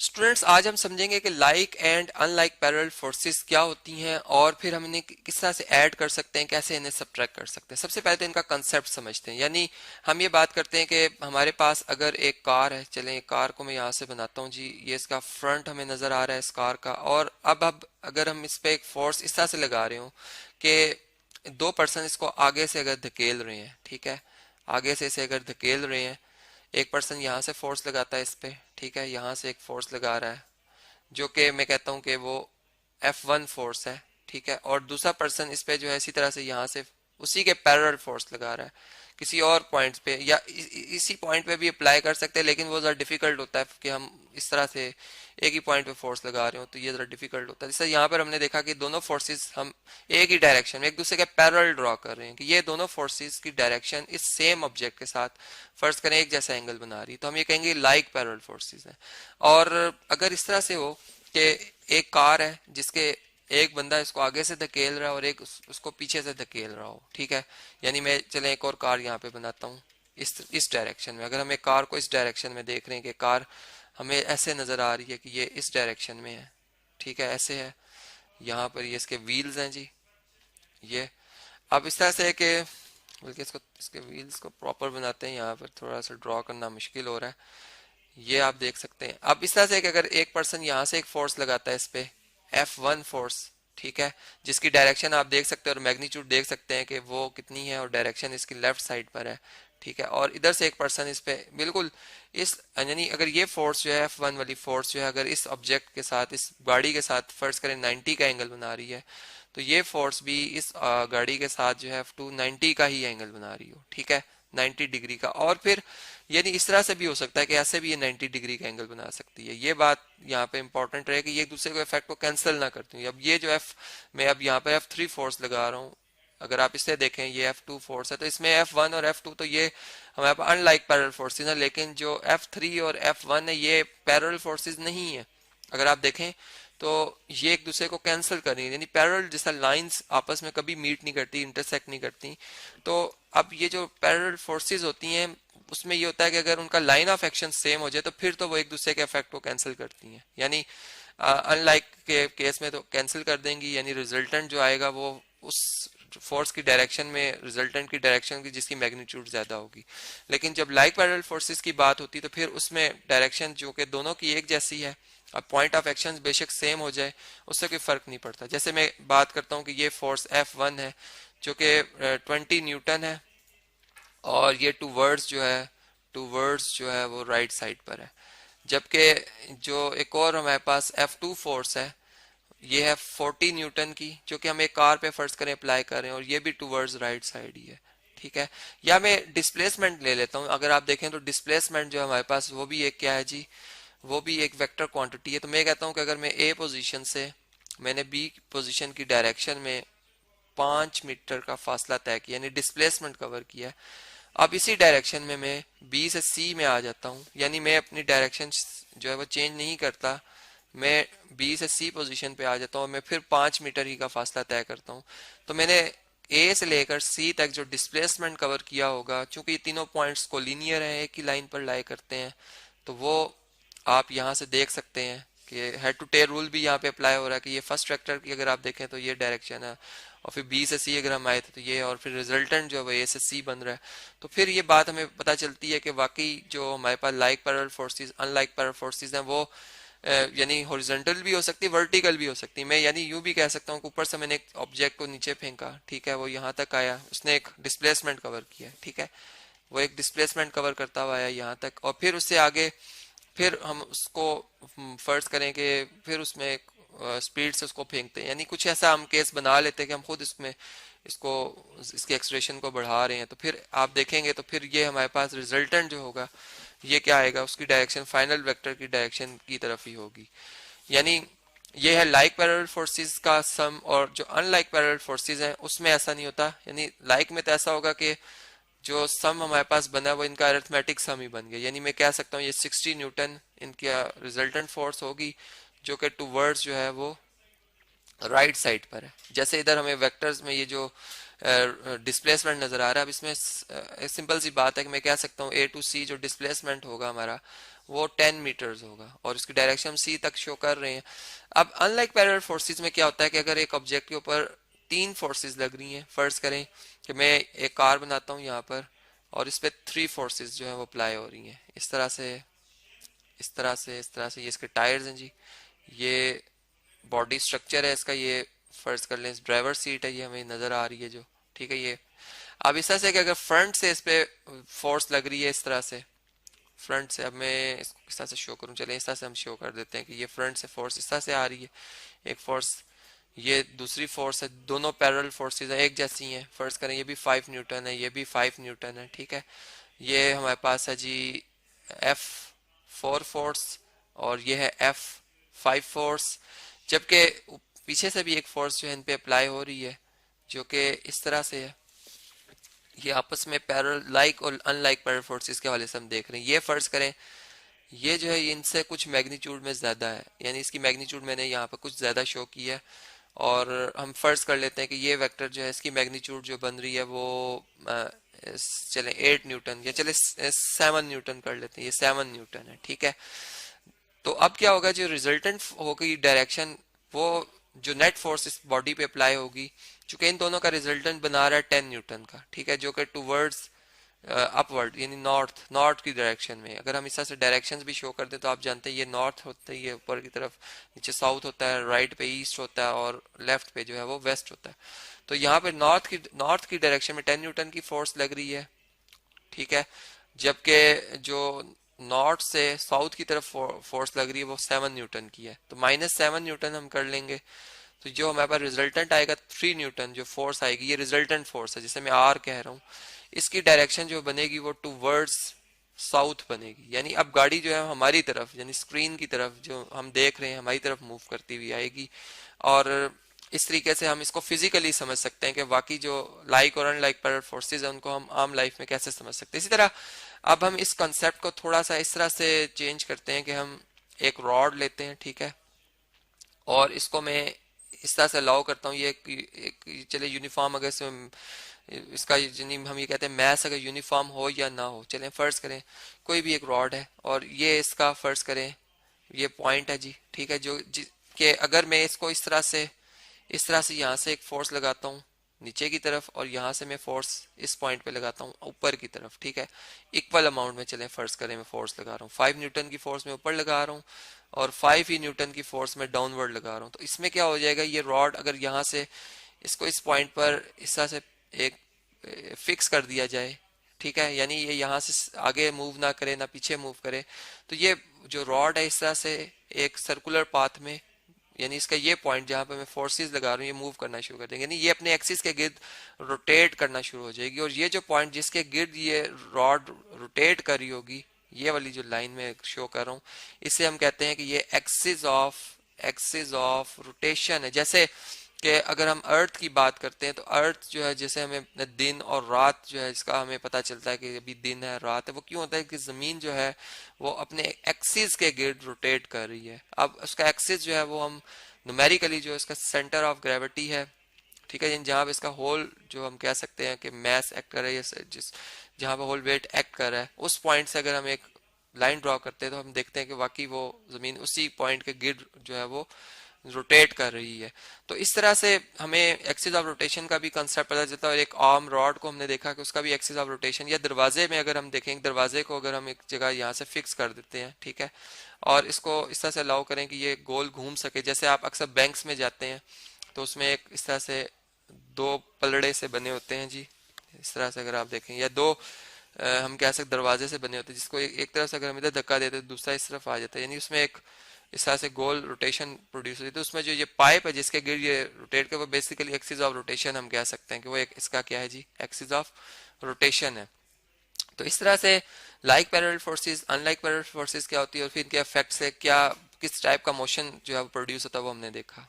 Students, आज हम समझेंगे कि like and unlike parallel forces क्या होती हैं और फिर हम इन्हें किस तरह से ऐड कर सकते हैं, कैसे इन्हें सब्ट्रैक्ट कर सकते हैं। सबसे पहले तो इनका कंसेप्ट समझते हैं। यानी हम ये बात करते हैं कि हमारे पास अगर एक कार है, चलें एक कार को मैं यहाँ से बनाता हूँ जी। ये इसका फ्रंट हमें नज़र आ रहा है इस कार का, और अब अगर हम इस पर एक फोर्स इस तरह से लगा रहे हो कि दो पर्सन इसको आगे से अगर धकेल रहे हैं, ठीक है, आगे से इसे अगर धकेल रहे हैं, एक पर्सन यहाँ से फोर्स लगाता है इस पे, ठीक है, यहाँ से एक फोर्स लगा रहा है जो कि मैं कहता हूँ कि वो F1 फोर्स है, ठीक है, और दूसरा पर्सन इस पे जो है इसी तरह से यहाँ से उसी के पैरेलल फोर्स लगा रहा है किसी और पॉइंट पे, या इसी पॉइंट पे भी अप्लाई कर सकते हैं, लेकिन वो ज़रा डिफिकल्ट होता है कि हम इस तरह से एक ही पॉइंट पे फोर्स लगा रहे हो, तो ये ज़रा डिफिकल्ट होता है। जैसे यहाँ पर हमने देखा कि दोनों फोर्सेस हम एक ही डायरेक्शन में एक दूसरे के पैरेलल ड्रॉ कर रहे हैं, कि ये दोनों फोर्सेस की डायरेक्शन इस सेम ऑब्जेक्ट के साथ फर्ज करें एक जैसा एंगल बना रही है, तो हम ये कहेंगे लाइक पैरेलल फोर्सेस हैं। और अगर इस तरह से हो कि एक कार है जिसके एक बंदा इसको आगे से धकेल रहा है और एक उसको पीछे से धकेल रहा हो, ठीक है, यानी मैं चले एक और कार यहाँ पे बनाता हूँ इस डायरेक्शन में। अगर हम एक कार को इस डायरेक्शन में देख रहे हैं कि कार हमें ऐसे नजर आ रही है कि ये इस डायरेक्शन में है, ठीक है, ऐसे है, यहाँ पर ये इसके व्हील्स हैं जी, ये अब इस तरह से है कि बल्कि इसको इसके व्हील्स को प्रॉपर बनाते हैं, यहाँ पर थोड़ा सा ड्रॉ करना मुश्किल हो रहा है। ये आप देख सकते हैं। अब इस तरह से कि अगर एक पर्सन यहाँ से एक फोर्स लगाता है इस पे F1 फोर्स, ठीक है, जिसकी डायरेक्शन आप देख सकते हैं और मैग्नीट्यूड देख सकते हैं कि वो कितनी है और डायरेक्शन इसकी लेफ्ट साइड पर है, ठीक है, और इधर से एक पर्सन इस पे बिल्कुल इस यानी अगर ये फोर्स जो है F1 वाली फोर्स जो है अगर इस ऑब्जेक्ट के साथ इस गाड़ी के साथ फर्ज करें 90 का एंगल बना रही है, तो ये फोर्स भी इस गाड़ी के साथ जो है F2 90 का ही एंगल बना रही हो, ठीक है, 90 डिग्री का। और फिर यानी इस तरह से भी हो सकता है कि ऐसे भी ये 90 डिग्री का एंगल बना सकती है। ये बात यहाँ पे इंपॉर्टेंट रहे कि ये एक दूसरे को इफेक्ट को कैंसिल ना करती हूँ। अब ये जो मैं अब यहाँ पे F3 फोर्स लगा रहा हूँ, अगर आप इसे देखें ये F2 फोर्स है, तो इसमें F1 और F2 तो ये हमारे पास अनलाइक पैरेलल फोर्सेज है, लेकिन जो F3 और F1 है ये पैरेलल फोर्सेज नहीं है। अगर आप देखें तो ये एक दूसरे को कैंसिल कर रही है, यानी पैरेलल जैसा लाइंस आपस में कभी मीट नहीं करती, इंटरसेक्ट नहीं करती। तो अब ये जो पैरेलल फोर्सेस होती हैं उसमें ये होता है कि अगर उनका लाइन ऑफ एक्शन सेम हो जाए तो फिर तो वो एक दूसरे के इफेक्ट को कैंसिल करती हैं, यानी अनलाइक के केस में तो कैंसिल कर देंगी, यानी रिजल्टेंट जो आएगा वो उस फोर्स की डायरेक्शन में रिजल्टेंट की डायरेक्शन की जिसकी मैग्नीट्यूड ज्यादा होगी। लेकिन जब लाइक पैरेलल फोर्सेस की बात होती तो फिर उसमें डायरेक्शन जो कि दोनों की एक जैसी है, अब पॉइंट ऑफ एक्शन बेशक सेम हो जाए उससे कोई फर्क नहीं पड़ता। जैसे मैं बात करता हूँ कि ये फोर्स F1 है जो कि 20 न्यूटन है, और ये टू वर्ड्स जो है वो राइट साइड पर है, जबकि जो एक और हमारे पास F2 फोर्स है ये है 40 न्यूटन की, जो कि हम एक कार पे फर्ज करें अप्लाई कर रहे हैं, और ये भी टू वर्ड्स राइट साइड ही है, ठीक है। या मैं डिस्प्लेसमेंट ले लेता हूँ। अगर आप देखें तो डिस्प्लेसमेंट जो हमारे पास वो भी एक क्या है जी, वो भी एक वेक्टर क्वांटिटी है। तो मैं कहता हूँ कि अगर मैं ए पोजीशन से मैंने बी पोजीशन की डायरेक्शन में 5 मीटर का फासला तय किया, यानी डिस्प्लेसमेंट कवर किया, अब इसी डायरेक्शन में मैं बी से सी में आ जाता हूँ, यानी मैं अपनी डायरेक्शन जो है वो चेंज नहीं करता, मैं बी से सी पोजीशन पे आ जाता हूँ, मैं फिर 5 मीटर ही का फासला तय करता हूँ। तो मैंने ए से लेकर सी तक जो डिस्प्लेसमेंट कवर किया होगा, चूंकि ये तीनों पॉइंट्स को लीनियर है, एक ही लाइन पर लाई करते हैं, तो वो आप यहाँ से देख सकते हैं कि हेड टू टेल रूल भी यहाँ पे अप्लाई हो रहा है कि ये फर्स्ट वेक्टर की अगर आप देखें तो ये डायरेक्शन है, और फिर बी से सी अगर हम आए थे तो ये, और फिर रिजल्टेंट जो है वो ए से सी बन रहा है। तो फिर ये बात हमें पता चलती है कि वाकई जो हमारे पास like parallel forces unlike parallel forces हैं वो यानी हॉरिजॉन्टल भी हो सकती है, वर्टिकल भी हो सकती है। मैं यानी यूं भी कह सकता हूँ कि ऊपर से मैंने एक ऑब्जेक्ट को नीचे फेंका, ठीक है, वो यहाँ तक आया, उसने एक डिस्प्लेसमेंट कवर किया, ठीक है, वो एक डिस्प्लेसमेंट कवर करता हुआ आया यहाँ तक, और फिर उससे आगे फिर हम उसको फर्ज करें कि फिर उसमें स्पीड से उसको फेंकते हैं, यानी कुछ ऐसा हम केस बना लेते हैं कि हम खुद इसमें इसको इसकी एक्सप्रेशन को बढ़ा रहे हैं, तो फिर आप देखेंगे तो फिर ये हमारे पास रिजल्टेंट जो होगा ये क्या आएगा, उसकी डायरेक्शन फाइनल वेक्टर की डायरेक्शन की तरफ ही होगी। यानी ये है लाइक पैरेलल फोर्सेस का सम, और जो अनलाइक पैरेलल फोर्सेस हैं उसमें ऐसा नहीं होता। यानी लाइक में तो ऐसा होगा कि जो सम हमारे पास बना है वो इनका अरिथमेटिक सम ही बन गया, यानी मैं कह सकता हूँ ये 60 न्यूटन इनका रिजल्टेंट फोर्स होगी जो कि टू वर्ड्स जो है वो राइट साइड पर है। जैसे इधर हमें वेक्टर्स में ये जो डिस्प्लेसमेंट नजर आ रहा है, अब इसमें एक सिंपल सी बात है कि मैं कह सकता हूँ ए टू सी जो डिस्प्लेसमेंट होगा हमारा वो 10 मीटर्स होगा और उसकी डायरेक्शन हम सी तक शो कर रहे हैं। अब अनलाइक पैरेलल फोर्सेस में क्या होता है कि अगर एक ऑब्जेक्ट के ऊपर तीन फोर्सेस लग रही हैं, फर्ज करें कि मैं एक कार बनाता हूँ यहाँ पर और इस पे थ्री फोर्सेस जो है वो अप्लाई हो रही हैं, इस तरह से, इस तरह से, इस तरह से, ये इसके टायर्स हैं जी, ये बॉडी स्ट्रक्चर है इसका, ये फर्ज कर लें ड्राइवर सीट है, ये हमें नजर आ रही है जो, ठीक है। ये अब इस तरह से कि अगर फ्रंट से इस पे फोर्स लग रही है इस तरह से, फ्रंट से, अब मैं इसको इस तरह से शो करूं, चलें इस तरह से हम शो कर देते हैं कि ये फ्रंट से फोर्स इस तरह से आ रही है, एक फोर्स, ये दूसरी फोर्स है, दोनों पैरेलल फोर्सेस हैं, एक जैसी हैं, फर्ज करें ये भी 5 न्यूटन है, ये भी 5 न्यूटन है, ठीक है। ये हमारे पास है जी F4 फोर्स और ये है F5 फोर्स, जबकि पीछे से भी एक फोर्स जो है इन पे अप्लाई हो रही है जो कि इस तरह से है। ये आपस में पैरेलल लाइक और अनलाइक पैरेलल फोर्सेस के हवाले से हम देख रहे हैं। ये फर्ज करें ये जो है इनसे कुछ मैग्नीट्यूड में ज्यादा है, यानी इसकी मैग्नीट्यूड मैंने यहाँ पर कुछ ज्यादा शो की है, और हम फर्ज कर लेते हैं कि ये वेक्टर जो है इसकी मैग्नीट्यूड जो बन रही है वो चले 8 न्यूटन, या चले 7 न्यूटन कर लेते हैं, ये 7 न्यूटन है, ठीक है। तो अब क्या होगा, जो रिजल्टेंट होगी डायरेक्शन, वो जो नेट फोर्स इस बॉडी पे अप्लाई होगी, चूंकि इन दोनों का रिजल्टेंट बना रहा है 10 न्यूटन का, ठीक है, जो कि टूवर्ड्स अपवर्ड यानी नॉर्थ, नॉर्थ की डायरेक्शन में। अगर हम इस तरह से डायरेक्शंस भी शो कर दें तो आप जानते हैं ये नॉर्थ होता है, ये ऊपर की तरफ, नीचे साउथ होता है, राइट पे ईस्ट होता है और लेफ्ट पे जो है वो वेस्ट होता है। तो यहाँ पे नॉर्थ की डायरेक्शन में 10 न्यूटन की फोर्स लग रही है, ठीक है, जबकि जो नॉर्थ से साउथ की तरफ फोर्स लग रही है वो 7 न्यूटन की है, तो -7 न्यूटन हम कर लेंगे। तो जो हमारे पास रिजल्टेंट आएगा 3 न्यूटन, जो फोर्स आएगी ये रिजल्टेंट फोर्स है जिसे मैं आर कह रहा हूँ, इसकी डायरेक्शन जो बनेगी वो टूवर्ड्स साउथ बनेगी, यानी अब गाड़ी जो है हमारी तरफ, यानी स्क्रीन की तरफ जो हम देख रहे हैं हमारी तरफ मूव करती हुई आएगी। और इस तरीके से हम इसको फिजिकली समझ सकते हैं कि बाकी जो लाइक और अनलाइक पैरेलल फोर्सेस है उनको हम आम लाइफ में कैसे समझ सकते हैं। इसी तरह अब हम इस कंसेप्ट को थोड़ा सा इस तरह से चेंज करते हैं कि हम एक रॉड लेते हैं, ठीक है, और इसको मैं इस तरह से अलाउ करता हूँ, ये एक चले यूनिफॉर्म, अगर इसका यानी हम ये कहते हैं मैथ अगर यूनिफॉर्म हो या ना हो, चलें फर्ज करें कोई भी एक रॉड है और ये इसका फर्ज करें ये पॉइंट है जी, ठीक है, जो कि अगर मैं इसको इस तरह से यहाँ से एक फोर्स लगाता हूँ नीचे की तरफ और यहाँ से मैं फोर्स इस पॉइंट पे लगाता हूँ ऊपर की तरफ, ठीक है, इक्वल अमाउंट में, चलें फर्ज करें मैं फोर्स लगा रहा हूँ 5 न्यूटन की फोर्स मैं ऊपर लगा रहा हूँ और 5 ही न्यूटन की फोर्स में डाउनवर्ड लगा रहा हूँ। तो इसमें क्या हो जाएगा, ये रॉड अगर यहाँ से इसको इस पॉइंट पर इस तरह से एक फिक्स कर दिया जाए, ठीक है, यानी ये यहाँ से आगे मूव ना करे ना पीछे मूव करे, तो ये जो रॉड है इस तरह से एक सर्कुलर पाथ में, यानी इसका ये पॉइंट जहां पे मैं फोर्सेस लगा रहा हूँ ये मूव करना शुरू कर देंगे, यानी ये अपने एक्सिस के गिर्द रोटेट करना शुरू हो जाएगी, और ये जो पॉइंट जिसके गिर्द ये रॉड रोटेट कर रही होगी, ये वाली जो लाइन में शो कर रहा हूँ, इसे हम कहते हैं कि ये एक्सिस ऑफ रोटेशन है। जैसे कि अगर हम अर्थ की बात करते हैं तो अर्थ जो है, जैसे हमें दिन और रात जो है इसका हमें पता चलता है कि अभी दिन है रात है, वो क्यों होता है कि जमीन जो है वो अपने एक्सिस के गिर्द रोटेट कर रही है। अब उसका एक्सिस जो है वो हम न्यूमेरिकली जो इसका सेंटर ऑफ ग्रेविटी है, ठीक है, जहाँ पे इसका होल जो हम कह सकते हैं कि मैस एक्ट कर रहा है, जिस जहाँ पे होल वेट एक्ट कर रहा है, उस पॉइंट से अगर हम एक लाइन ड्रॉ करते हैं तो हम देखते हैं कि वाकई वो जमीन उसी पॉइंट के गिर्द जो है वो रोटेट कर रही है। तो इस तरह से हमें एक्सिस ऑफ रोटेशन का भी कंसेप्ट पता चलता है, और एक आर्म रॉड को हमने देखा कि उसका भी एक्सिस ऑफ रोटेशन, या दरवाजे में अगर हम देखें, दरवाजे को अगर हम एक जगह यहाँ से फिक्स कर देते हैं, ठीक है, और इसको इस तरह से अलाउ करें कि ये गोल घूम सके, जैसे आप अक्सर बैंक्स में जाते हैं तो उसमें एक इस तरह से दो पलड़े से बने होते हैं जी, इस तरह से अगर आप देखें, या दो हम कह सकते दरवाजे से बने होते हैं, जिसको एक तरफ से अगर हम इधर धक्का देते हैं दूसरा इस तरफ आ जाता है, यानी उसमें एक इस तरह से गोल रोटेशन प्रोड्यूस होती है। तो उसमें जो ये पाइप है जिसके गिर्द ये रोटेट कर, वो बेसिकली एक्सिस ऑफ रोटेशन हम कह सकते हैं कि वो एक इसका क्या है जी, एक्सिस ऑफ रोटेशन है। तो इस तरह से like parallel forces, unlike parallel forces क्या होती है और फिर इनके इफेक्ट से क्या किस टाइप का मोशन जो है प्रोड्यूस होता है वो हमने देखा।